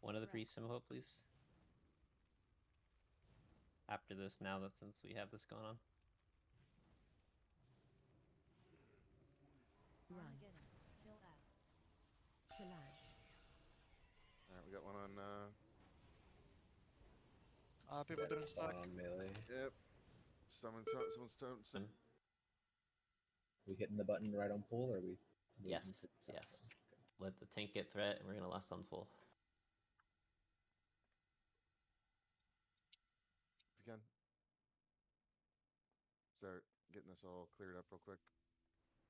One of the priests, some hope, please. After this, now that since we have this going on. Run. Alright, we got one on, people didn't stack. Melee. Yep. Someone's Mm. We hitting the button right on pull, or are we? Yes, yes. Let the tank get threat, and we're gonna last on full. If you can. Start getting this all cleared up real quick.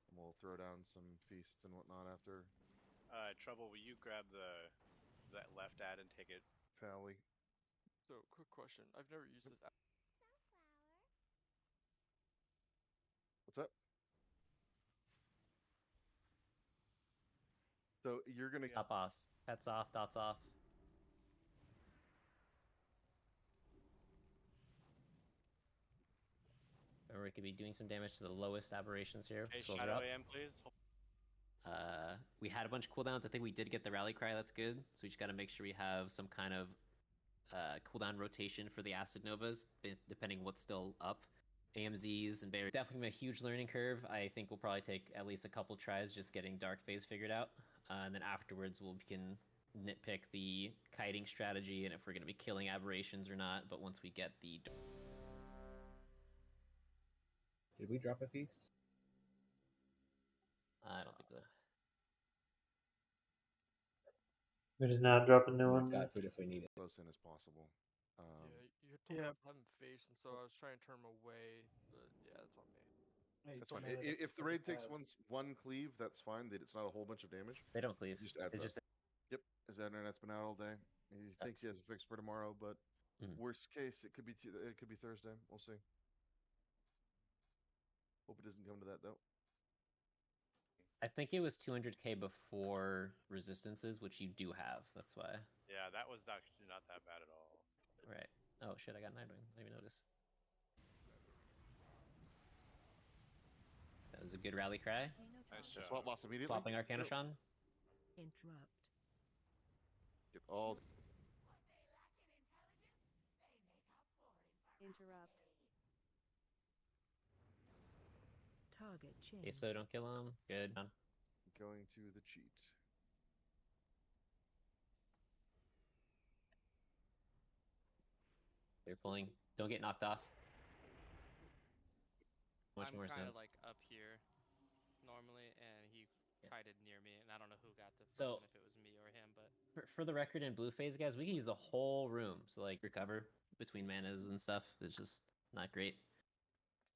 And we'll throw down some feasts and whatnot after. Trouble, will you grab that left ad and take it? Pally. So, quick question. I've never used this app. What's up? So you're gonna Top boss. Pets off, dots off. Remember, we could be doing some damage to the lowest aberrations here. Hey, Swells are Shadow up. AM, please. We had a bunch of cooldowns. I think we did get the rally cry. That's good. So we just got to make sure we have some kind of cooldown rotation for the acid novas, depending what's still up. AMZs and Bear. Definitely a huge learning curve. I think we'll probably take at least a couple tries just getting Dark Phase figured out. And then afterwards, we can nitpick the kiting strategy and if we're going to be killing aberrations or not. But once we get the... Did we drop a feast? I don't think so. We did not drop a new We've one. got to it if we need it. close in as possible. Yeah, you told me I haven't faced, and so I was trying to turn him away, but yeah, that's on me. That's fine. If the raid takes one cleave, that's fine. It's not a whole bunch of damage. They don't cleave. Just adds It's up. just... Yep, his internet's been out all day. He thinks he has a fix for tomorrow, but worst case, it could be Thursday. We'll see. Hope it doesn't come to that though. I think it was 200k before resistances, which you do have. That's why. Yeah, that was actually not that bad at all. Right. Oh shit! I got Nightwing. I didn't even notice. That was a good rally cry. Nice job. Swap loss immediately. Swapping Arcanishon. Interrupt. Get all. Interrupt. Target change. Okay, so don't kill him. Good. Done. Going to the cheat. They're pulling. Don't get knocked off. Much I'm more kind sense. of like up here normally, and he kited near me, and I don't know who got the So, if it was me or him, but for the record, in blue phase, guys, we can use the whole room. So like recover between manas and stuff. It's just not great.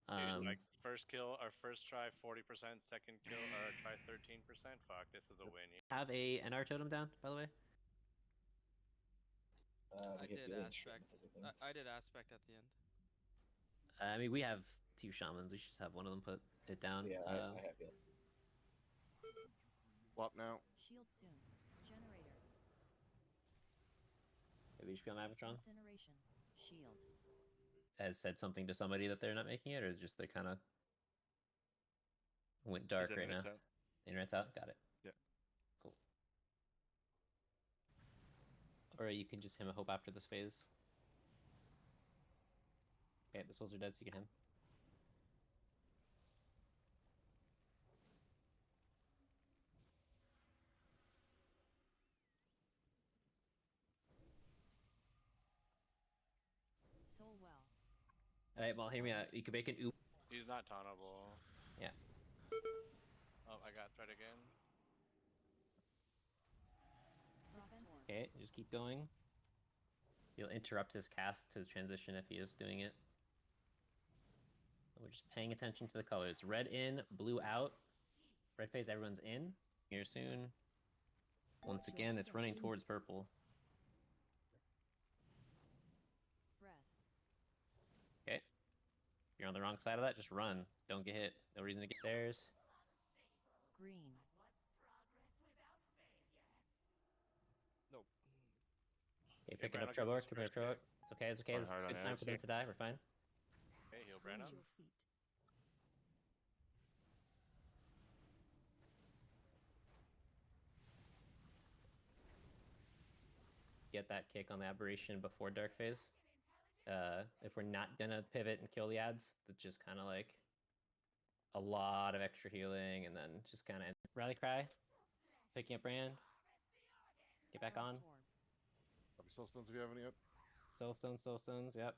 Dude, like first kill or first try 40%, second kill or try 13%. Fuck, this is a win. Have a NR totem down, by the way. I did aspect. I did aspect at the end. I mean, we have 2 shamans. We should just have one of them put it down. Yeah, I have it. Swap now. Shield soon. Generator. Maybe HP on Avatron Incineration. Shield. has said something to somebody that they're not making it, or just they kind of went dark right now. Internet's out. Got it. Yeah. Cool. Or you can just him a hope after this phase. Okay, the souls are dead, so you can him. Soul well. Alright, well, hear me out. You can make an oop. He's not tauntable. Yeah. Oh, I got threat again. Okay, just keep going. You'll interrupt his cast to transition if he is doing it. We're just paying attention to the colors. Red in, blue out. Red phase, everyone's in. Here soon. Once again, it's running towards purple. Okay. If you're on the wrong side of that, just run. Don't get hit. No reason to get stairs. Green. Nope. Okay, picking up Trevor. It's okay, it's okay. It's hard a on good time it. for them to die. We're fine. Okay, heal Brandon. Raise your feet. get that kick on the aberration before dark phase. If we're not gonna pivot and kill the ads, that's just kind of like a lot of extra healing, and then just kind of rally cry, picking up brand, get back on. Copy soul stones if you have any up. Soul stones, yep.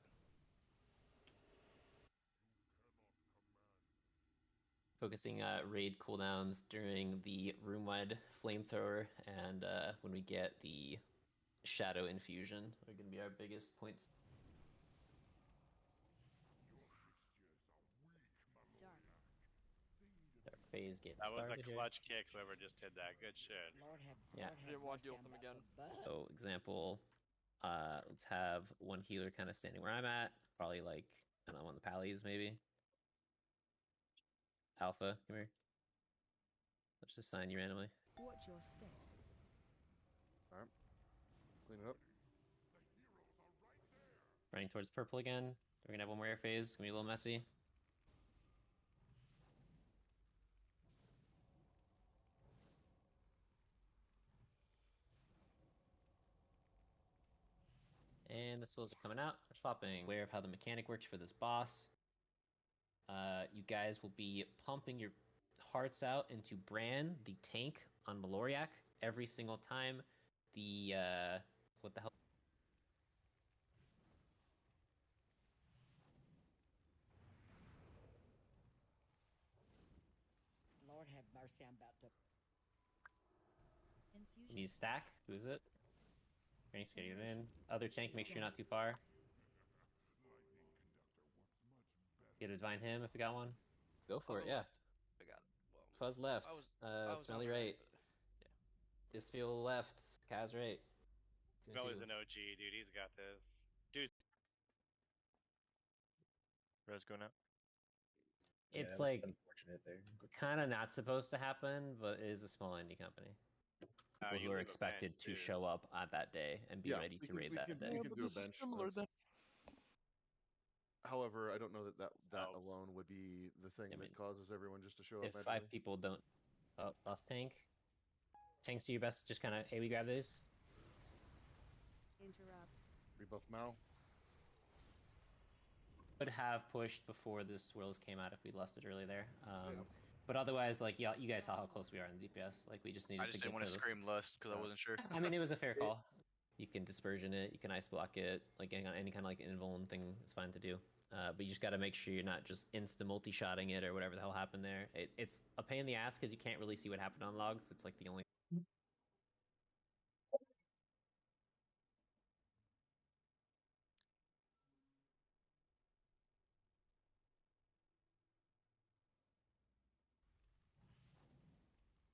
Focusing raid cooldowns during the room-wide flamethrower, and when we get the shadow infusion, are going to be our biggest points. Dark phase getting That was a started here. clutch kick. Whoever just did that, good shit. Yeah. Didn't want to deal with them again. So example, let's have one healer kind of standing where I'm at, probably like, I don't know, on the pallies maybe. Alpha, come here. Let's just assign you randomly. Watch your step. Alright. Clean it up. Running towards purple again. We're gonna have one more air phase. It's gonna be a little messy. And the souls are coming out. We're swapping. Aware of how the mechanic works for this boss. You guys will be pumping your hearts out into Bran, the tank on Maloriak, every single time the what the hell? Lord have mercy, I'm about to. Infusion. You stack. Who is it? Thanks for getting it in. Other tank, make sure you're not too far. Get a divine him if you got one. Go for it, yeah. I got it. Well, Fuzz left. I was on Smelly the right. but, Isfeel left. Kaz right. Smelly's an OG, dude. He's got this. Dude. Res going out. It's Yeah, like unfortunate there. kind of not supposed to happen, but it is a small indie company. People who you are leave a expected bench, to too. show up on that day and be Yeah, ready we to can- raid we that can- day. we Yeah, can but do a this is bench, similar but- then. However, I don't know that Helps. alone would be the thing I that mean, causes everyone just to show If up. 5 people don't... Oh, lost tank. Tanks do your best, just kind of, hey, we grab these. Interrupt. Rebuff Mao. Would have pushed before the swirls came out if we lusted early there. Yeah. But otherwise, like, yeah, you guys saw how close we are in DPS. Like, we just needed I just to didn't get want to to... scream lust because I wasn't sure. I mean, it was a fair call. You can dispersion it, you can ice block it, like any kind of like invuln thing is fine to do. But you just got to make sure you're not just insta multi-shotting it or whatever the hell happened there. It's a pain in the ass because you can't really see what happened on logs. It's like the only...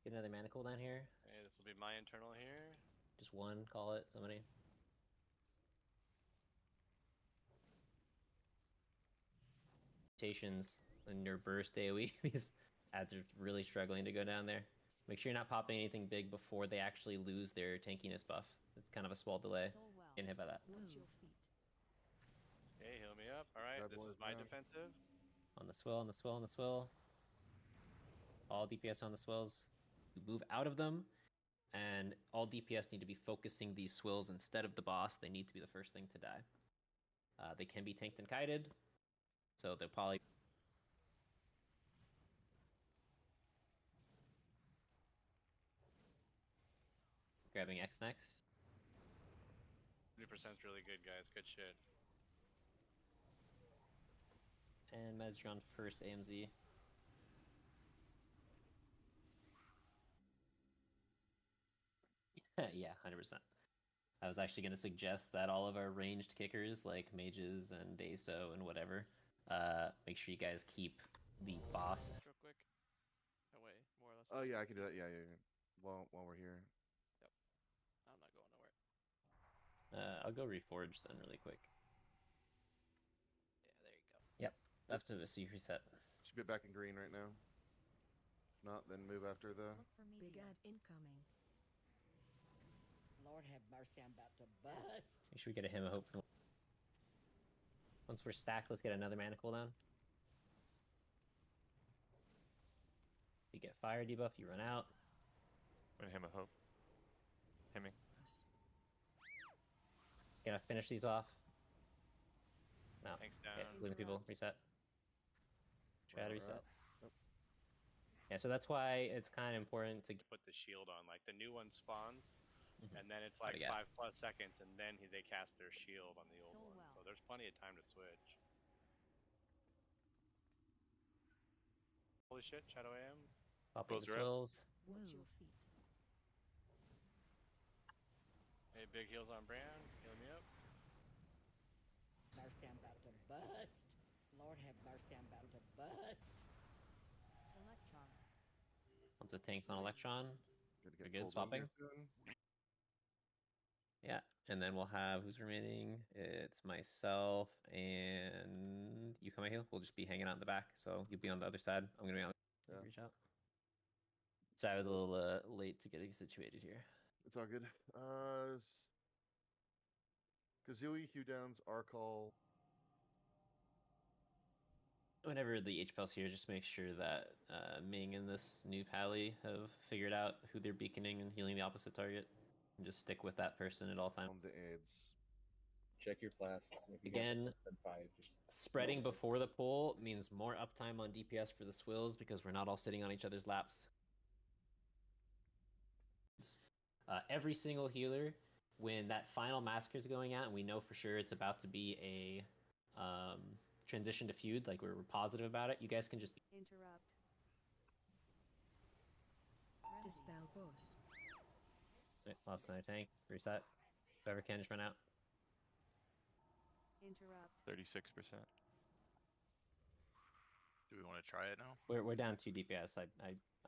Get another mana cooldown here. Hey, this will be my internal here. Just one, call it, somebody. Mutations in your burst AoE. These ads are really struggling to go down there. Make sure you're not popping anything big before they actually lose their tankiness buff. It's kind of a small delay. Soul well. Get hit by that. Watch your feet. Hey, heal me up. Alright, Grab this one is my down. defensive. On the swill, on the swill, on the swill. All DPS on the swills. You move out of them, and all DPS need to be focusing these swills instead of the boss. They need to be the first thing to die. They can be tanked and kited, so they'll probably... Grabbing X next. 30% is really good, guys. Good shit. And Mesdron first AMZ. Yeah, 100%. I was actually going to suggest that all of our ranged kickers, like mages and Daso and whatever, make sure you guys keep the boss. real quick. That way, more or less. Oh yeah, I can do that. Yeah. While we're here. I'm not going nowhere. I'll go reforge then really quick. Yeah, there you go. Yep, left of a C reset. Should be back in green right now. If not, then move after the. Look for me. Big ad incoming. Lord have mercy, I'm about to bust. Make sure we get a hymn of hope. Once we're stacked, let's get another mana cooldown. You get fire debuff, you run out. Him a hope. Hemming. Gonna finish these off. No. Thanks, Okay, down. leaving people reset. Try to Where we're reset. at. Yep. Yeah, so that's why it's kind of important to Put the shield on. Like the new one spawns, Mhm. and then it's What like do you got? 5+ seconds, and then they cast their shield on the old So one. well. So there's plenty of time to switch. Holy shit, Shadow AM. Popping the Close rep. swills. Watch your feet. Hey, big heals on Bran. Healing me up. Mercy, I'm about to bust. Lord have mercy, I'm about to bust. Electron. Once the tank's on Electron. Gonna We're get good, pulled in swapping. here soon. Yeah, and then we'll have who's remaining? It's myself and you come out here. We'll just be hanging out in the back, so you'll be on the other side. I'm gonna be on. Yeah. Reach out. So I was a little late to getting situated here. It's all good. Kazooie, Hugh Downs, Arkall. Whenever the HPL's here, just make sure that Ming and this new pally have figured out who they're beaconing and healing the opposite target. And just stick with that person at all times. The aids. Check your flasks. If you Again, get less than 5, just spreading before the pull means more uptime on DPS for the swills because we're not all sitting on each other's laps. Every single healer, when that final massacre is going out and we know for sure it's about to be a transition to feud, like we're positive about it, you guys can just Interrupt. Dispel boss. lost another tank, reset. Whoever can just run out. Interrupt. 36%. Do we want to try it now? We're down 2 DPS. I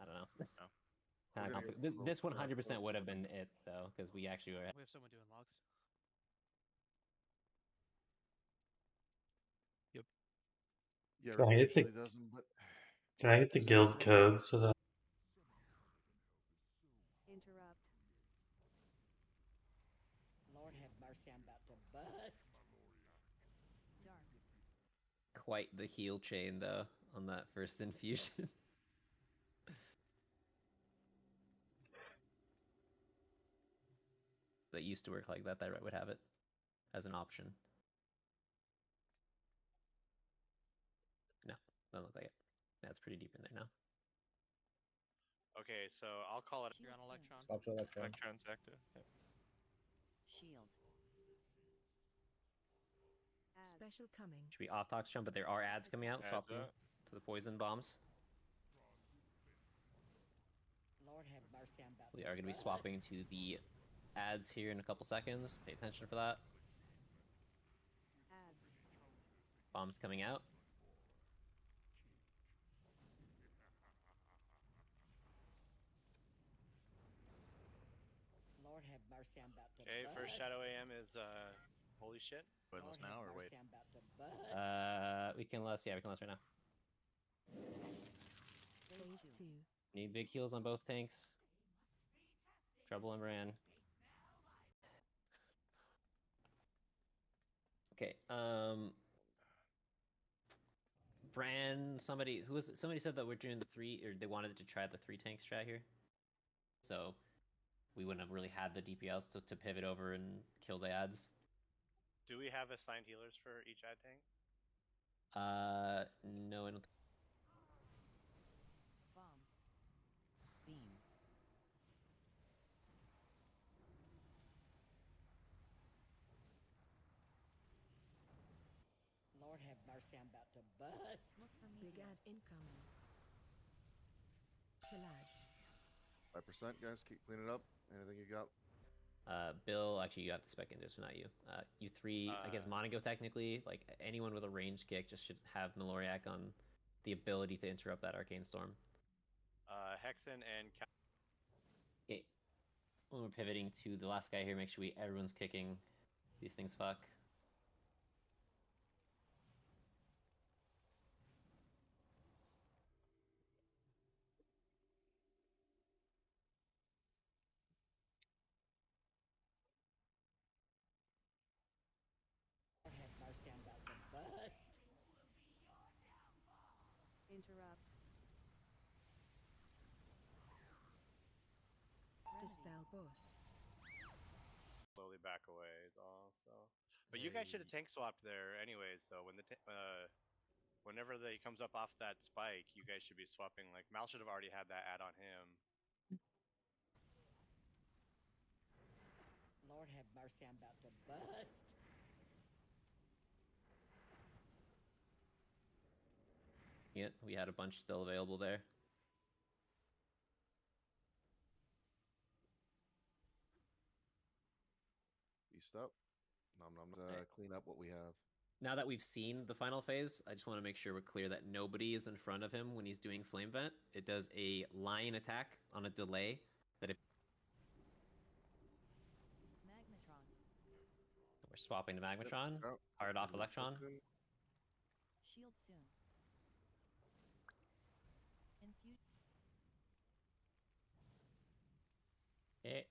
don't know. No. Kinda We're gonna conflict- get a This little 100% would have been it though, because we actually were. We have someone doing logs. Yeah, Can I Rick hit the- usually doesn't, but Can I get the guild code so that Interrupt. Lord have mercy, I'm about to bust. Dark. Quite the heal chain though on that first infusion. That used to work like that. That would have it as an option. No, doesn't look like it. That's pretty deep in there now. Okay, so I'll call it. You're on Electron. swap to Electron. Electron's active. Yep. Shield. Ads. Special coming. Should be off tox jump, but there are ads coming out. Adds Swap them up. to the poison bombs. Lord have mercy, I'm about We to are going to be bust. swapping to the ads here in a couple seconds. Pay attention for that. Ads. Bombs coming out. Lord have mercy, I'm about to Okay, bust. first Shadow AM is holy shit. Buenos Lord now have or wait? mercy, I'm about to bust. We can less. Yeah, we can less right now. Phase 2. Need big heals on both tanks. Trouble and Bran. Okay. Bran. Somebody said that we're doing the 3, or they wanted to try the 3 tank strat here. So we wouldn't have really had the DPLs to pivot over and kill the ads. Do we have assigned healers for each ad tank? No, I don't. Bomb. Beam. Lord have mercy, I'm about to bust. Look for Big meteor. ad incoming. Kill ads. 5%, guys. Keep cleaning up. Anything you got? Bill, actually, you have to spec into this, not you. You 3, I guess Monaco technically, like anyone with a ranged kick just should have Meloriac on the ability to interrupt that Arcane Storm. Hexen and Okay. When we're pivoting to the last guy here, make sure everyone's kicking. These things fuck. Lord have mercy, I'm about to bust. Interrupt. Dispel boss. slowly back back away is all. So, but you guys should have tank swapped there anyways, though. When whenever he comes up off that spike, you guys should be swapping. Like Mal should have already had that ad on him. Lord have mercy, I'm about to bust. Yeah, we had a bunch still available there. Beast up. Nom nom. Clean up what we have. Now that we've seen the final phase, I just want to make sure we're clear that nobody is in front of him when he's doing Flame Vent. It does a line attack on a delay that Magmatron. we're swapping to Magmatron. Hard off Electron. Shield soon. Infuse. Okay.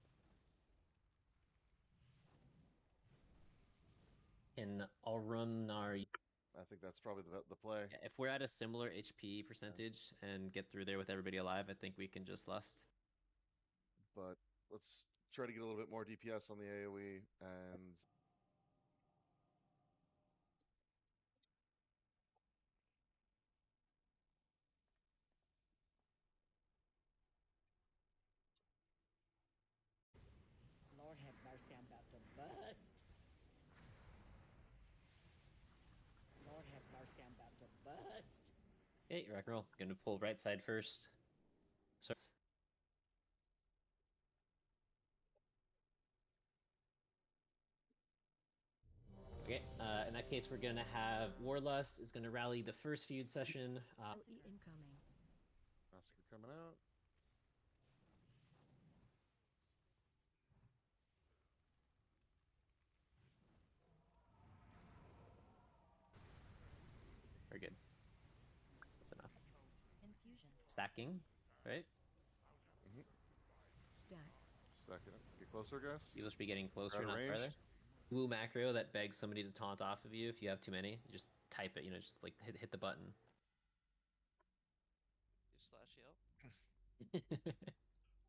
And I'll run our... I think that's probably the play. Yeah, if we're at a similar HP percentage and get through there with everybody alive, I think we can just lust. But let's try to get a little bit more DPS on the AoE and... Lord have mercy, I'm about to bust. Lord have mercy, I'm about to bust. Okay, rock and roll. Gonna pull right side first. So okay, in that case, we're gonna have Warlust is gonna rally the first feud session. Incoming. Massacre coming out. Very good. That's enough. Infusion. Stacking, right? Stack. Stack it up. Get closer, guys. You should be getting closer, Out of not range. farther. Woo macro that begs somebody to taunt off of you if you have too many. You just type it, just like hit the button. /heal.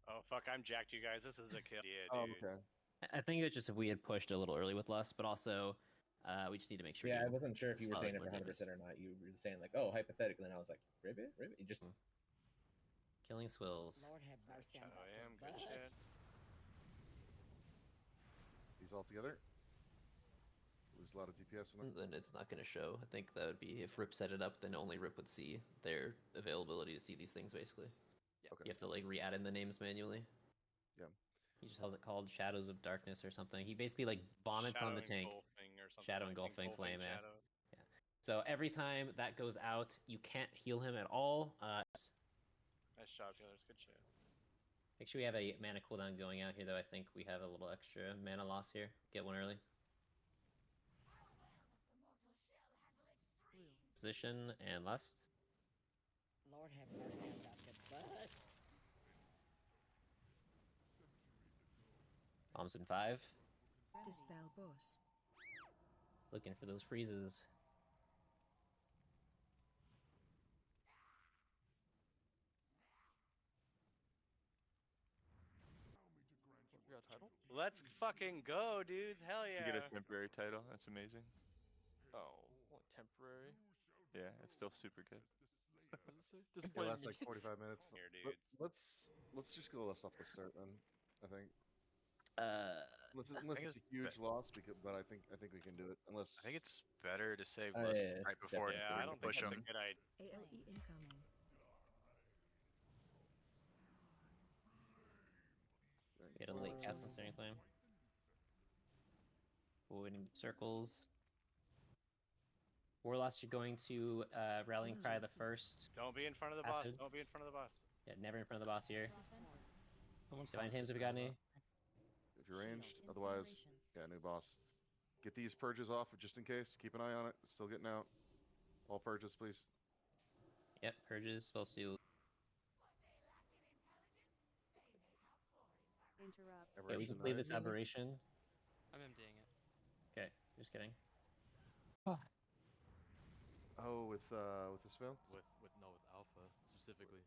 Oh fuck! I'm jacked, you guys. This is a kill. Yeah, Oh, dude. okay. I think it's just if we had pushed a little early with Lust, but also we just need to make sure. Yeah, I wasn't sure if you were Solid saying it 100% legitness. or not. You were saying like, oh, hypothetically, and I was like, ribbit. You just Killing swills. Lord have mercy, I'm about I am to good shit. bust. These all together. Lose a lot of DPS in Then it's not going to show. I think that would be if Rip set it up, then only Rip would see their availability to see these things. Basically, Yeah. Okay. You have to like re-add in the names manually. Yeah. He just has it called Shadows of Darkness or something. He basically like vomits on the tank. Engulfing or something. Shadow like engulfing flame, yeah. shadow. Yeah. So every time that goes out, you can't heal him at all. Nice job, healers. Good shit. Make sure we have a mana cooldown going out here, though. I think we have a little extra mana loss here. Get one early. Position and lust. Lord have mercy, I'm about to bust. Bombs in 5. Dispel boss. Looking for those freezes. You got a title? Let's fucking go, dudes. Hell You yeah. get a temporary title. That's amazing. Oh, only temporary. Yeah, it's still super good. What does it say? It Disappointing lasts like 45 minutes. Here, dudes. Let's just go less off the start then. I think. Unless think it's a it's huge loss, but I think we can do it. Unless I think it's better to save Oh, list yeah, right before Yeah, I don't think push that's them. a good idea. AOE incoming. Get a late cast on Searing Flame. Avoiding circles. Warlost, you're going to Rallying Cry the first. Don't be in front of the boss. Acid. Don't be in front of the boss. Yeah, never in front of the boss here. Someone's Divine Hymns, have we got any? if you're ranged, otherwise, yeah, new boss. Get these purges off just in case. Keep an eye on it. Still getting out. All purges, please. Yep, Purges, spell seal. Interrupt. Yeah, we can play this aberration. I'm MDing it. Okay, just kidding. Oh, with the spell? With alpha. specifically.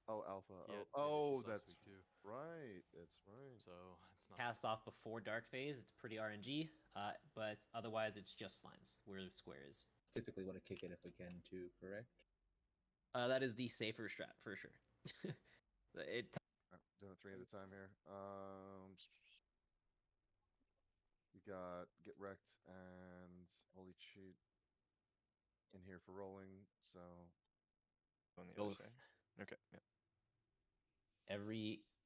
Oh, Alpha. Yeah, Oh, last that's week too. right. That's right. So it's not Cast off before Dark Phase, it's pretty RNG, but otherwise it's just slimes, where the square is. Typically want to kick it if we can too, correct? That is the safer strat, for sure. Doing it 3 at a time here. We got Get Wrecked and Holy Cheat in here for rolling, so... On the Both. other side. Okay, yeah.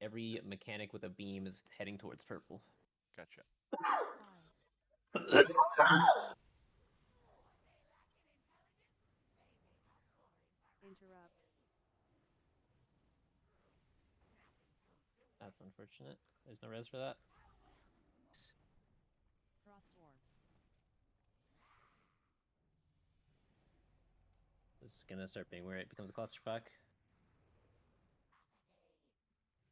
Every mechanic with a beam is heading towards purple. Gotcha. Interrupt. That's unfortunate. There's no res for that. Frostborn. This is gonna start being where it becomes a clusterfuck.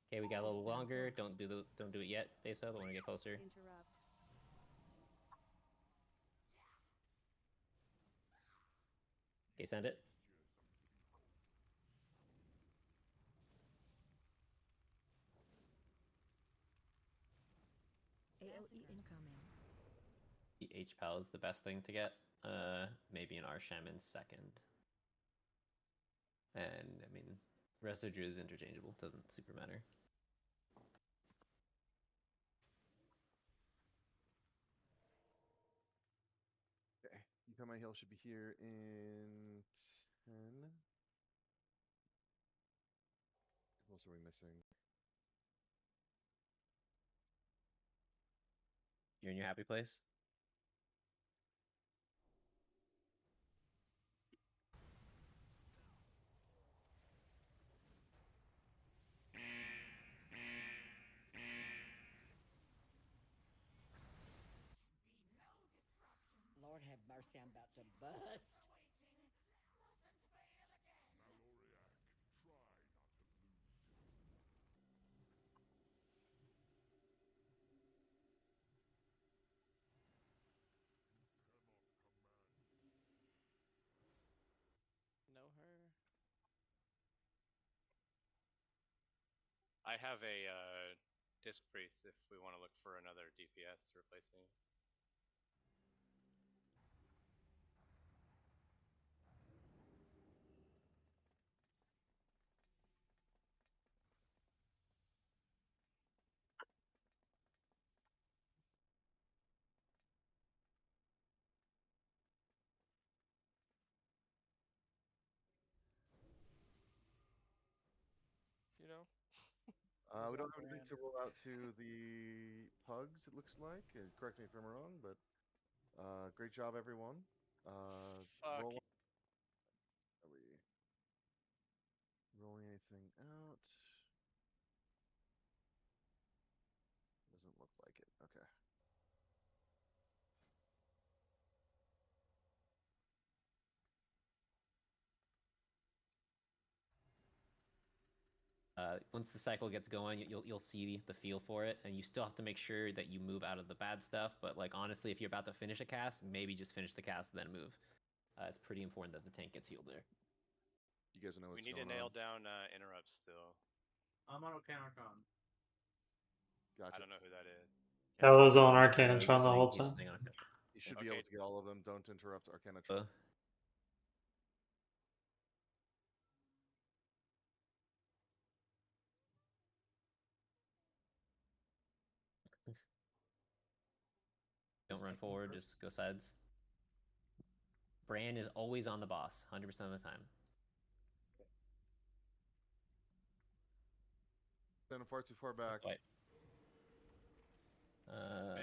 Okay, we got a little longer. Don't do it yet, Besa. But want to get closer. Interrupt. Okay, send it. AOE incoming. The H-Pal is the best thing to get. Maybe an Arshaman second. And, I mean, Residue is interchangeable. Doesn't super matter. Okay, you come my heal should be here in 10. What else are we missing? You're in your happy place? Lord have mercy, I'm about to bust. Know her. I have a Disc Priest if we want to look for another DPS to replace me. You know? We don't have anything to roll out to the pugs, it looks like. Correct me if I'm wrong, but great job, everyone. Roll. Are we rolling anything out? Doesn't look like it. Okay. Once the cycle gets going, you'll see the feel for it, and you still have to make sure that you move out of the bad stuff. But like honestly, if you're about to finish a cast, maybe just finish the cast then move. It's pretty important that the tank gets healed there. You guys know what's We need going to nail on. down interrupts still. I'm on Arcanicon. Gotcha. I don't know who that is. I was on Arcanatron the whole time. You should be able to get all of them. Don't interrupt Arcanatron. Don't run forward, just go sides. Bran is always on the boss, 100% of the time. Standing far too far back. I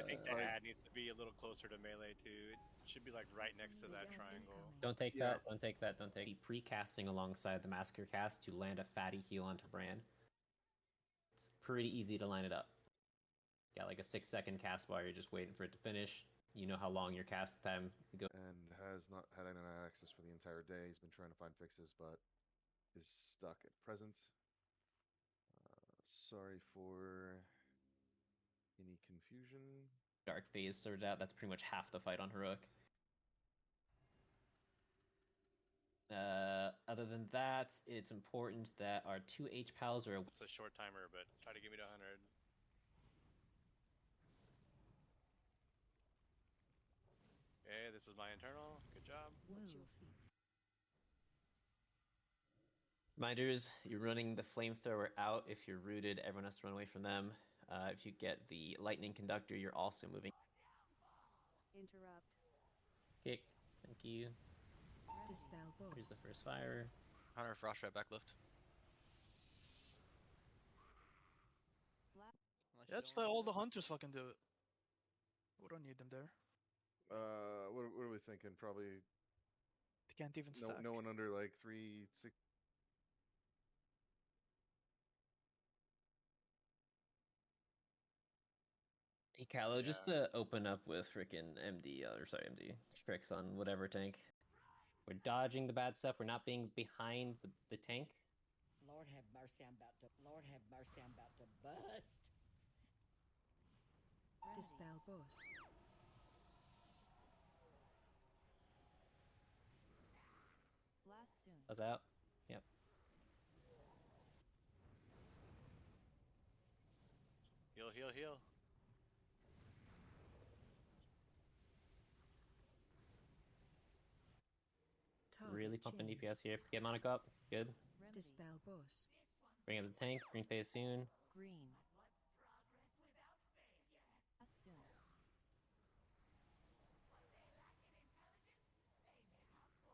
think the ad needs to be a little closer to melee too. It should be like right next to that triangle. Don't take that. Don't take that. Don't take. Be pre-casting alongside the Massacre cast to land a fatty heal onto Bran. It's pretty easy to line it up. Got like a 6-second cast while you're just waiting for it to finish. You know how long your cast time goes. And has not had internet access for the entire day. He's been trying to find fixes, but is stuck at present. Sorry for any confusion. Dark phase sorted out. That's pretty much half the fight on Heroic. Other than that, it's important that our 2 H pals are. It's a short timer, but try to get me to 100. Okay, this is my internal. Good job. Reminders, you're running the flamethrower out. If you're rooted, everyone has to run away from them. If you get the lightning conductor, you're also moving. Interrupt. Kick. Thank you. Dispel boss. Here's the first fire. Hunter frost right backleft. Yeah, just let all the hunters fucking do it. We don't need them there. What are we thinking? Probably. They can't even stack. No one under like 3, 6. Hey, Callow, just to open up with frickin' MD, MD, tricks on whatever tank. We're dodging the bad stuff. We're not being behind the tank. Lord have mercy, I'm about to bust. Dispel boss. Blast soon. Buzz out. Yep. Heal. Really pumping DPS here. Get Monica up. Good. Dispel boss. Bring up the tank. Green phase soon. Green. Soon.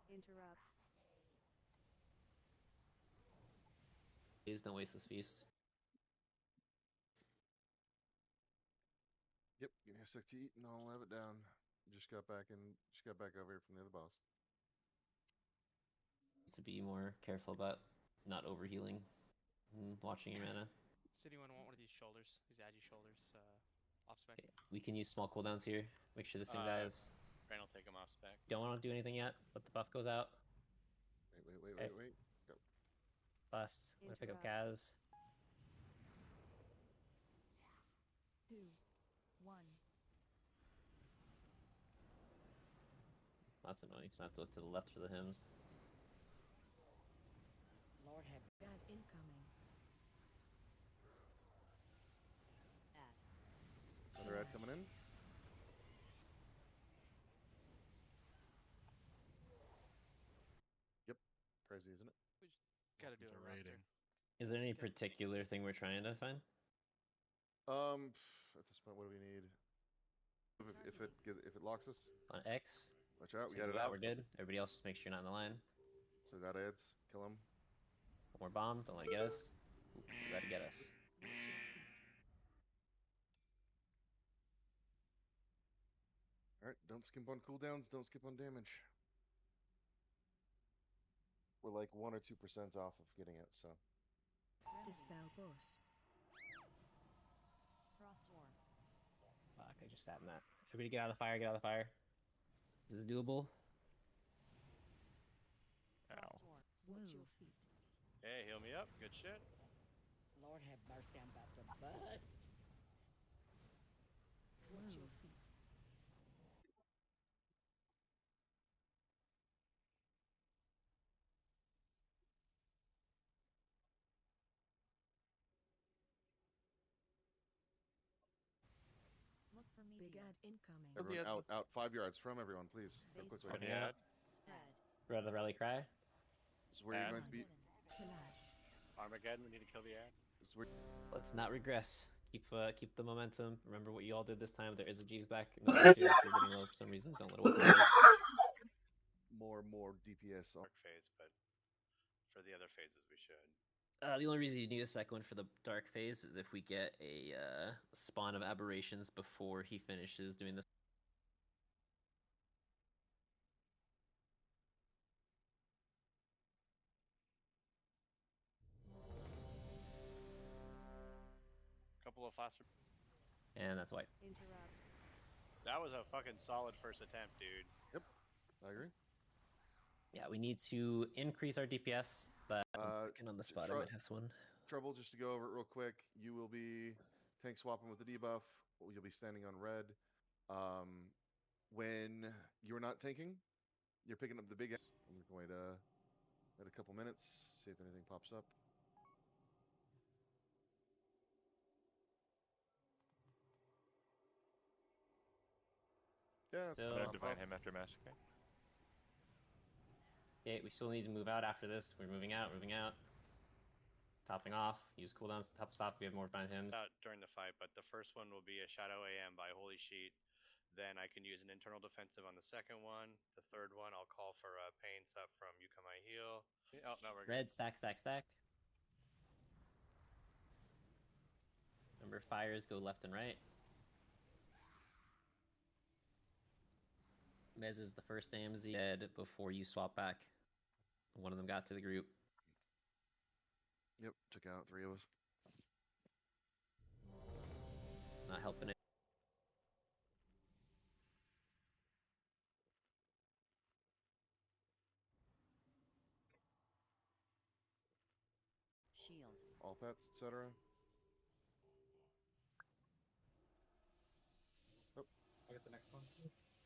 Interrupt. Please don't waste this feast. Yep, give me a sec to eat and I'll have it down. Just got back over here from the other boss. To be more careful about not overhealing and watching your mana. Does anyone want one of these shoulders? These agi shoulders, off spec. Okay. We can use small cooldowns here. Make sure this thing dies. Rain will take him off spec. Don't want to do anything yet, but the buff goes out. Wait. Go. Blast. I'm gonna pick up Kaz. 2, 1. That's annoying. So I have to look to the left for the hymns. Lord have Bad incoming. Another ad coming in. Yep. Crazy, isn't it? We just gotta do a rating. Is there any particular thing we're trying to find? At this point, what do we need? If it locks us. On X. Watch out, we so got it out. We're good. Everybody else, just make sure you're not in the line. So got ads. Kill him. One more bomb. Don't let it get us. Ooh, try to get us. Alright, don't skimp on cooldowns, don't skip on damage. We're like 1 or 2% off of getting it, so. Dispel boss. Frost orb. Fuck, I just sat in that. Everybody get out of the fire, get out of the fire. Is this doable? Ow. Watch your feet. Hey, heal me up. Good shit. Lord have mercy, I'm about to bust. Watch your feet. Look for me. Big ad incoming. Everyone out 5 yards from everyone, please. Go quickly. Running out. Sped. We're at the rally cry. This is where you're going to be. Armageddon, we need to kill the ad. Let's not regress. Keep the momentum. Remember what you all did this time. There is a Jeeves back. No, if you're getting low for some reason, don't let it work. More DPS on Dark phase, but for the other phases we should. The only reason you need a second one for the dark phase is if we get a spawn of aberrations before he finishes doing this. Couple of fast. And that's white. Interrupt. That was a fucking solid first attempt, dude. Yep, I agree. Yeah, we need to increase our DPS, but I'm thinking on the spot I might have one. Trouble, just to go over it real quick, you will be tank swapping with the debuff. You'll be standing on red. When you're not tanking, you're picking up the big. I'm going to Wait a couple minutes, see if anything pops up. Yeah, So, I'm gonna divine him after massacre. Okay, we still need to move out after this. We're moving out, topping off. Use cooldowns to top us off. We have more divine hymns. During the fight, but the first one will be a Shadow AM by Holy Sheet. Then I can use an internal defensive on the second one. The third one, I'll call for a pain sup from You Come I Heal. Oh, no, we're Red, stack. Remember, fires go left and right. Mez is the first AMZ dead before you swap back. One of them got to the group. Yep, took out 3 of us. Not helping it. Shield. All pets, etc.